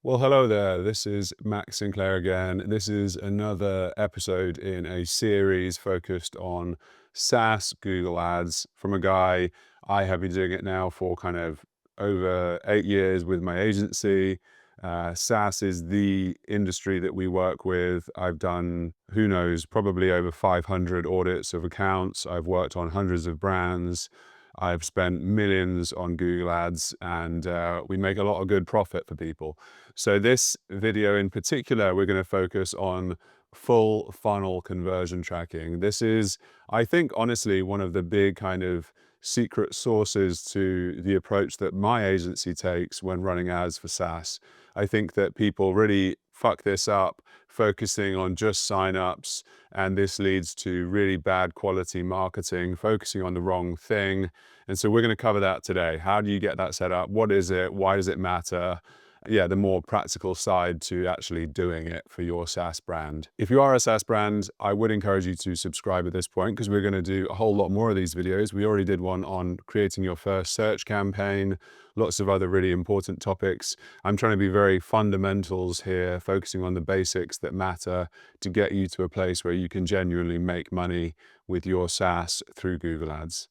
Well, hello there. This is Max Sinclair again. This is another episode in a series focused on SaaS Google Ads from a guy. I have been doing it now for kind of over 8 years with my agency. SaaS is the industry that we work with. I've done, who knows, probably over 500 audits of accounts. I've worked on hundreds of brands. I've spent millions on Google Ads, and we make a lot of good profit for people. So this video in particular, we're going to focus on full funnel conversion tracking. This is, I think, honestly, one of the big kind of secret sources to the approach that my agency takes when running ads for SaaS. I think that people really fuck this up, focusing on just signups, and this leads to really bad quality marketing, focusing on the wrong thing. And so we're going to cover that today. How do you get that set up? What is it? Why does it matter? Yeah, the more practical side to actually doing it for your SaaS brand. If you are a SaaS brand, I would encourage you to subscribe at this point because we're going to do a whole lot more of these videos. We already did one on creating your first search campaign, lots of other really important topics. I'm trying to be very fundamentals here, focusing on the basics that matter to get you to a place where you can genuinely make money with your SaaS through Google Ads.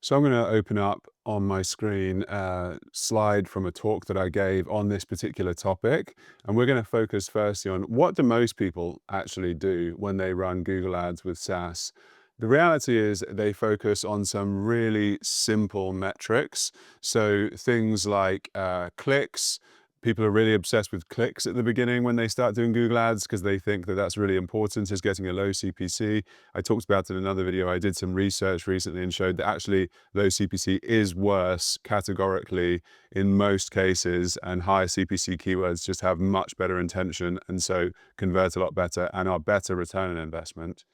So I'm going to open up on my screen a slide from a talk that I gave on this particular topic. And we're going to focus firstly on what do most people actually do when they run Google Ads with SaaS. The reality is they focus on some really simple metrics. So things like clicks. People are really obsessed with clicks at the beginning when they start doing Google Ads because they think that that's really important, is getting a low CPC. I talked about it in another video. I did some research recently and showed that actually low CPC is worse categorically in most cases, and higher CPC keywords just have much better intention and so convert a lot better and are better return on investment.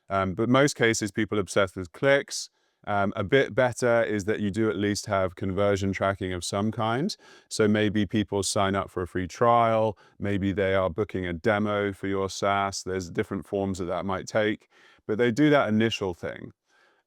But most cases, people are obsessed with clicks. A bit better is that you do at least have conversion tracking of some kind. So maybe people sign up for a free trial. Maybe they are booking a demo for your SaaS. There's different forms that might take, but they do that initial thing.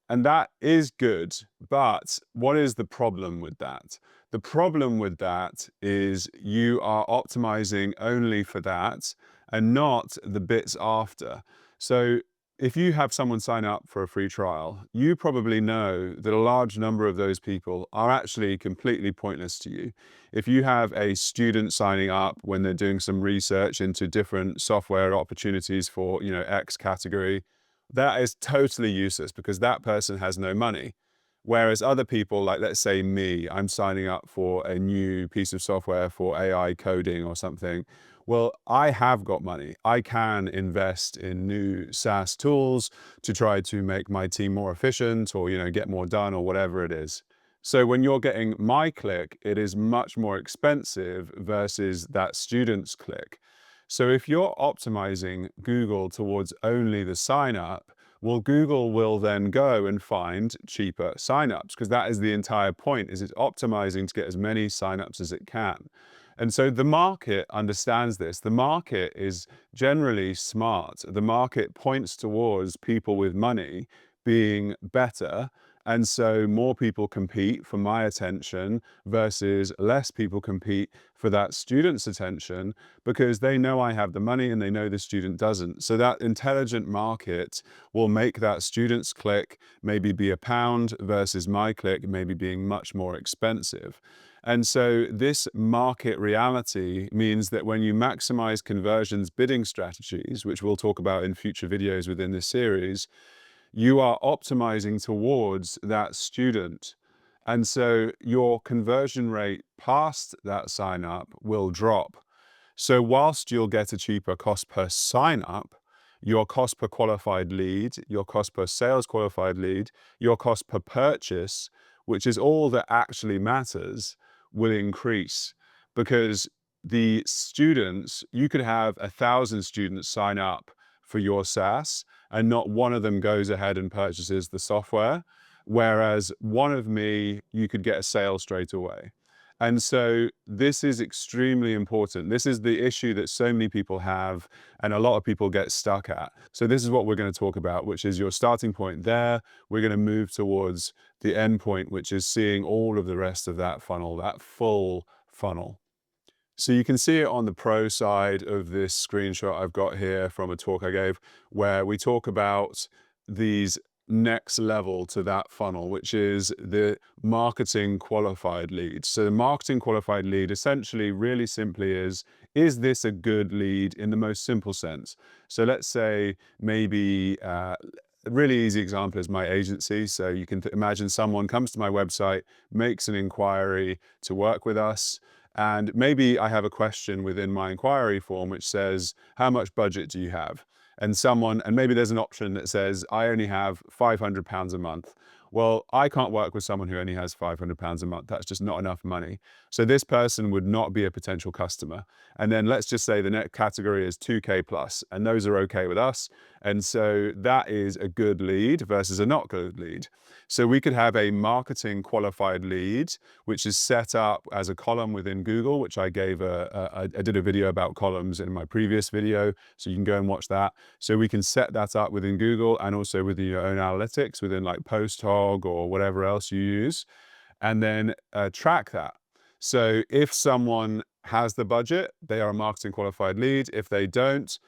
And that is good. But what is the problem with that? The problem with that is you are optimizing only for that and not the bits after. So if you have someone sign up for a free trial, you probably know that a large number of those people are actually completely pointless to you. If you have a student signing up when they're doing some research into different software opportunities for, X category, that is totally useless because that person has no money. Whereas other people, like let's say me, I'm signing up for a new piece of software for AI coding or something. Well, I have got money. I can invest in new SaaS tools to try to make my team more efficient or, get more done or whatever it is. So when you're getting my click, it is much more expensive versus that student's click. So if you're optimizing Google towards only the sign up, well, Google will then go and find cheaper signups because that is the entire point, is it's optimizing to get as many signups as it can. And so the market understands this. The market is generally smart. The market points towards people with money being better. And so more people compete for my attention versus less people compete for that student's attention because they know I have the money and they know the student doesn't. So that intelligent market will make that student's click maybe be £1 versus my click maybe being much more expensive. And so this market reality means that when you maximize conversions bidding strategies, which we'll talk about in future videos within this series, you are optimizing towards that student. And so your conversion rate past that sign up will drop. So whilst you'll get a cheaper cost per sign up, your cost per qualified lead, your cost per sales qualified lead, your cost per purchase, which is all that actually matters, will increase because the students, you could have 1,000 students sign up for your SaaS and not one of them goes ahead and purchases the software. Whereas one of me, you could get a sale straight away. And so this is extremely important. This is the issue that so many people have and a lot of people get stuck at. So this is what we're going to talk about, which is your starting point there. We're going to move towards the end point, which is seeing all of the rest of that funnel, that full funnel. So you can see it on the pro side of this screenshot I've got here from a talk I gave, where we talk about these next level to that funnel, which is the marketing qualified lead. So the marketing qualified lead essentially really simply is this a good lead in the most simple sense? So let's say maybe a really easy example is my agency. So you can imagine someone comes to my website, makes an inquiry to work with us, and maybe I have a question within my inquiry form which says, how much budget do you have? And maybe there's an option that says, I only have £500 a month. Well, I can't work with someone who only has £500 a month. That's just not enough money. So this person would not be a potential customer. And then let's just say the next category is 2K plus, and those are okay with us. And so that is a good lead versus a not good lead. So we could have a marketing qualified lead, which is set up as a column within Google, which I did a video about columns in my previous video. So you can go and watch that. So we can set that up within Google and also within your own analytics, within like PostHog or whatever else you use, and then track that. So if someone has the budget, they are a marketing qualified lead. If they don't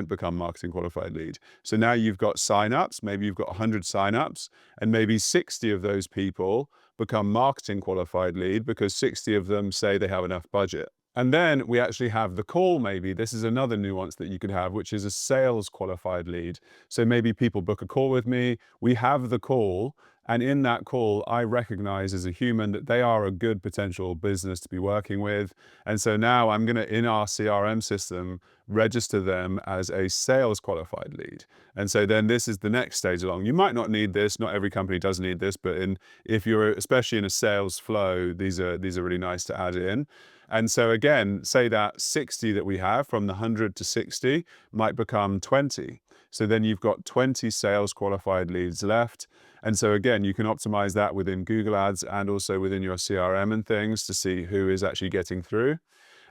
become marketing qualified lead. So now you've got signups, maybe you've got 100 signups, and maybe 60 of those people become marketing qualified lead because 60 of them say they have enough budget. And then we actually have the call, maybe. This is another nuance that you could have, which is a sales qualified lead. So maybe people book a call with me, we have the call, and in that call, I recognize as a human that they are a good potential business to be working with. And so now I'm going to, in our CRM system, register them as a sales qualified lead. And so then this is the next stage along. You might not need this, not every company does need this, but if you're especially in a sales flow, these are really nice to add in. And so again, say that 60 that we have from the 100 to 60 might become 20. So then you've got 20 sales qualified leads left. And so again, you can optimize that within Google Ads and also within your CRM and things to see who is actually getting through.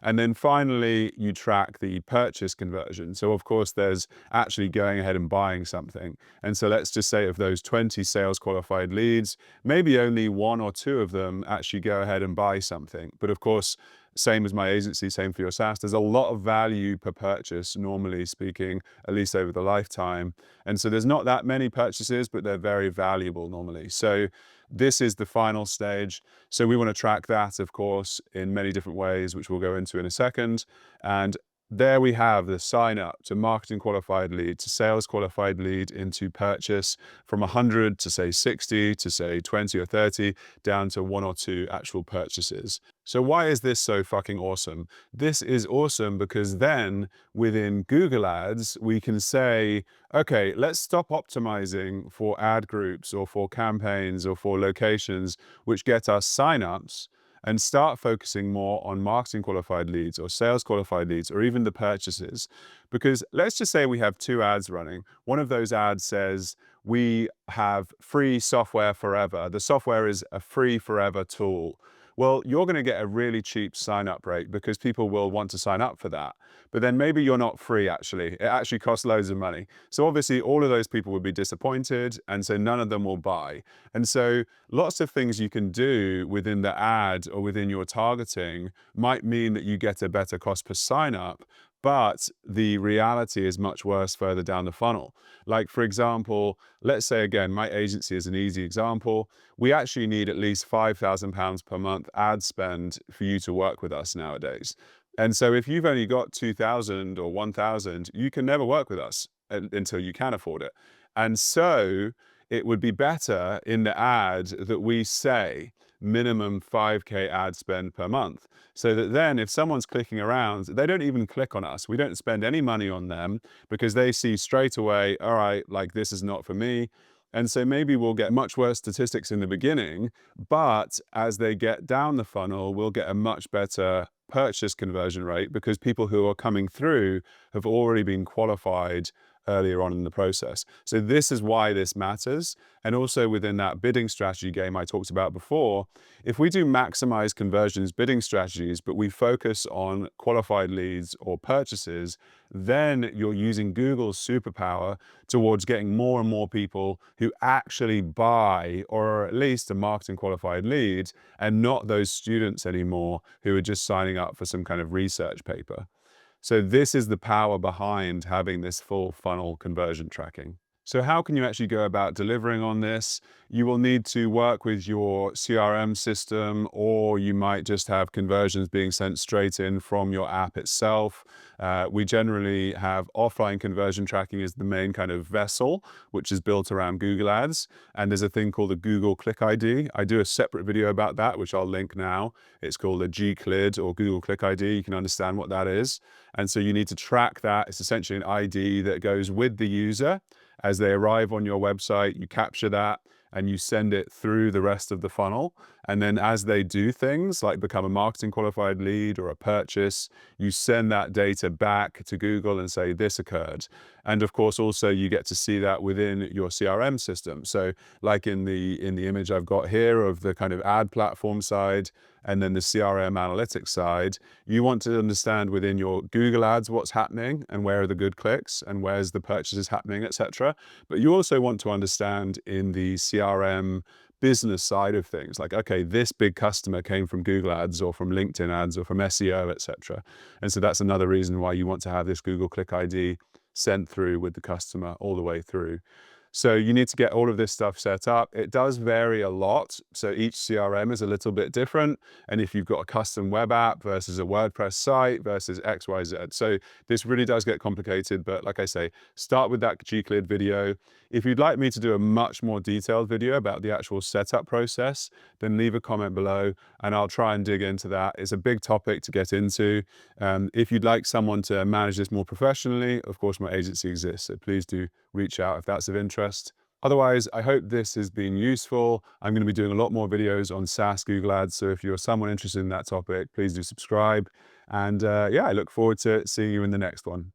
And then finally, you track the purchase conversion. So of course, there's actually going ahead and buying something. And so let's just say of those 20 sales qualified leads, maybe only one or two of them actually go ahead and buy something. But of course, same as my agency, same for your SaaS, there's a lot of value per purchase, normally speaking, at least over the lifetime. And so there's not that many purchases, but they're very valuable normally. So this is the final stage. So we want to track that, of course, in many different ways, which we'll go into in a second. And there we have the sign up to marketing qualified lead, to sales qualified lead, into purchase from 100 to say 60 to say 20 or 30 down to one or two actual purchases. So why is this so fucking awesome? This is awesome because then within Google Ads, we can say, okay, let's stop optimizing for ad groups or for campaigns or for locations which get us signups and start focusing more on marketing qualified leads or sales qualified leads or even the purchases. Because let's just say we have two ads running. One of those ads says, we have free software forever. The software is a free forever tool. Well, you're going to get a really cheap sign up rate because people will want to sign up for that. But then maybe you're not free actually. It actually costs loads of money. So obviously all of those people would be disappointed, and so none of them will buy. And so lots of things you can do within the ad or within your targeting might mean that you get a better cost per sign up, but the reality is much worse further down the funnel. Like for example, let's say again, my agency is an easy example. We actually need at least £5,000 per month ad spend for you to work with us nowadays. And so if you've only got 2,000 or 1,000, you can never work with us until you can afford it. And so it would be better in the ad that we say minimum 5K ad spend per month. So that then if someone's clicking around, they don't even click on us. We don't spend any money on them because they see straight away, all right, like this is not for me. And so maybe we'll get much worse statistics in the beginning, but as they get down the funnel, we'll get a much better purchase conversion rate because people who are coming through have already been qualified earlier on in the process. So this is why this matters. And also within that bidding strategy game I talked about before, if we do maximize conversions bidding strategies, but we focus on qualified leads or purchases, then you're using Google's superpower towards getting more and more people who actually buy, or at least a marketing qualified lead, and not those students anymore who are just signing up for some kind of research paper. So this is the power behind having this full funnel conversion tracking. So how can you actually go about delivering on this? You will need to work with your CRM system, or you might just have conversions being sent straight in from your app itself. We generally have offline conversion tracking as the main kind of vessel, which is built around Google Ads. And there's a thing called the Google Click ID. I do a separate video about that, which I'll link now. It's called a GCLID or Google Click ID. You can understand what that is. And so you need to track that. It's essentially an ID that goes with the user. As they arrive on your website, you capture that and you send it through the rest of the funnel. And then as they do things like become a marketing qualified lead or a purchase, you send that data back to Google and say, this occurred. And of course, also you get to see that within your CRM system. So like in the image I've got here of the kind of ad platform side, and then the CRM analytics side, you want to understand within your Google Ads what's happening and where are the good clicks and where's the purchases happening, etc. But you also want to understand in the CRM business side of things, like, okay, this big customer came from Google Ads or from LinkedIn ads or from SEO, etc. And so that's another reason why you want to have this Google Click ID sent through with the customer all the way through. So you need to get all of this stuff set up. It does vary a lot. So each CRM is a little bit different. And if you've got a custom web app versus a WordPress site versus XYZ. So this really does get complicated. But like I say, start with that GCLID video. If you'd like me to do a much more detailed video about the actual setup process, then leave a comment below and I'll try and dig into that. It's a big topic to get into. If you'd like someone to manage this more professionally, of course, my agency exists. So please do reach out if that's of interest. Otherwise, I hope this has been useful. I'm going to be doing a lot more videos on SaaS Google Ads. So if you're someone interested in that topic, please do subscribe. And yeah, I look forward to seeing you in the next one.